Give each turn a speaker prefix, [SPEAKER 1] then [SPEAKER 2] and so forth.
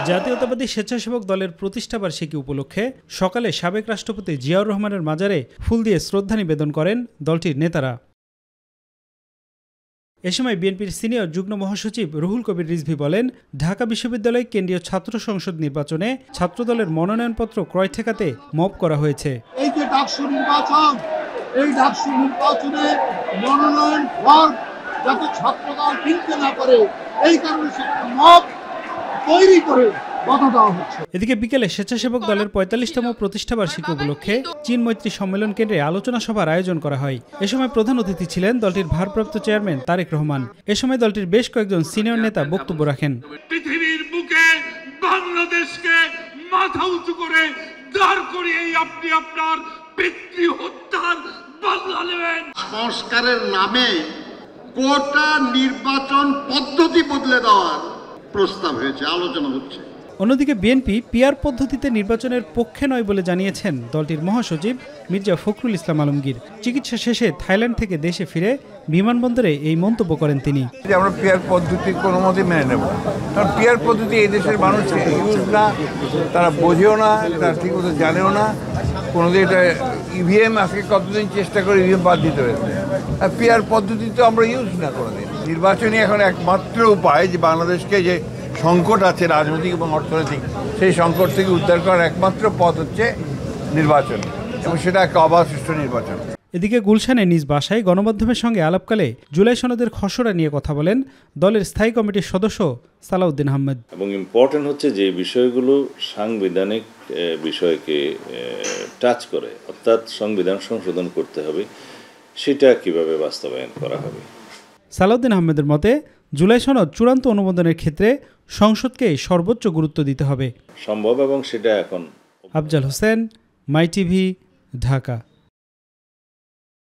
[SPEAKER 1] জাতীয়তাবাদী স্বেচ্ছাসেবক দলের প্রতিষ্ঠাবার্ষিকী উপলক্ষে সকালে সাবেক রাষ্ট্রপতি জিয়াউর রহমানের মাজারে ফুল দিয়ে শ্রদ্ধা নিবেদন করেন দলটির নেতারা। এ সময় বিএনপির সিনিয়র যুগ্ম মহাসচিব রুহুল কবির রিজভী বলেন, ঢাকা বিশ্ববিদ্যালয় কেন্দ্রীয় ছাত্র সংসদ নির্বাচনে ছাত্রদলের মনোনয়নপত্র ক্রয় ঠেকাতে মব করা হয়েছে।
[SPEAKER 2] এই যে ডাকসু নির্বাচন, এই ডাকসু নির্বাচনে মনোনয়ন ফর্ম যাতে ছাত্রদল কিনতে না পারে, এই কারণে সেটা মব তৈরি করে বাধা দেওয়া হচ্ছে।
[SPEAKER 1] এদিকে বিকেলে স্বেচ্ছাসেবক দলের ৪৫তম প্রতিষ্ঠাবার্ষিকী উপলক্ষে চীন মৈত্রী সম্মেলন কেন্দ্রে আলোচনা সভার আয়োজন করা হয়। এ সময় প্রধান অতিথি ছিলেন দলটির ভারপ্রাপ্ত চেয়ারম্যান তারেক রহমান। এ সময় দলটির বেশ কয়েকজন সিনিয়র নেতা বক্তব্য রাখেন।
[SPEAKER 3] পৃথিবীর বুকে বাংলাদেশকে মাথা উঁচু করে দাঁড় করিয়ে আপনি আপনার পিতৃ হত্যার বদলা নেবেন।
[SPEAKER 4] সংস্কারের নামে কোটা নির্বাচন পদ্ধতি বদলে দেওয়ার প্রস্তাব হয়েছে, আলোচনা হচ্ছে।
[SPEAKER 1] অন্যদিকে বিএনপি পিআর পদ্ধতিতে নির্বাচনের পক্ষে নয় বলে জানিয়েছেন দলটির মহাসচিব মির্জা ফখরুল ইসলাম আলমগীর। চিকিৎসা শেষে থাইল্যান্ড থেকে দেশে ফিরে বিমানবন্দরে এই মন্তব্য করেন তিনি।
[SPEAKER 5] আমরা পিআর পদ্ধতি কোনো মতে মেনে নেব, কারণ পিআর পদ্ধতি এই দেশের মানুষ ইউজ না, তারা বোঝেও না, তারা ঠিকমতো জানেও না। কোনোদিন এটা ইভিএম আজকে কতদিন চেষ্টা করে ইভিএম বাদ দিতে হয়েছে, আর পিআর পদ্ধতি তো আমরা ইউজ না কোনোদিন। নির্বাচনই এখন একমাত্র উপায় যে বাংলাদেশকে যে সংকট আছে রাজনৈতিক এবং অর্থনৈতিক, সেই সংকট থেকে উদ্ধার করার একমাত্র পথ হচ্ছে নির্বাচন, এবং সেটা একটা অবাধ সুষ্ঠু নির্বাচন।
[SPEAKER 1] এদিকে গুলশানে নিজ বাসায় গণমাধ্যমের সঙ্গে আলাপকালে জুলাই সনদের খসড়া নিয়ে কথা বলেন দলের স্থায়ী কমিটির সদস্য সালাউদ্দিন আহমেদ।
[SPEAKER 6] এবং ইম্পর্টেন্ট হচ্ছে যে বিষয়গুলো সাংবিধানিক বিষয়কে টাচ করে, অর্থাৎ সংবিধান সংশোধন করতে হবে, সেটা কিভাবে বাস্তবায়ন করা হবে।
[SPEAKER 1] সালাউদ্দিন আহমেদের মতে জুলাই সনদ চূড়ান্ত অনুমোদনের ক্ষেত্রে সংসদকে সর্বোচ্চ গুরুত্ব দিতে হবে
[SPEAKER 6] সম্ভব, এবং সেটা এখন।
[SPEAKER 1] আফজাল হোসেন, মাই টিভি, ঢাকা।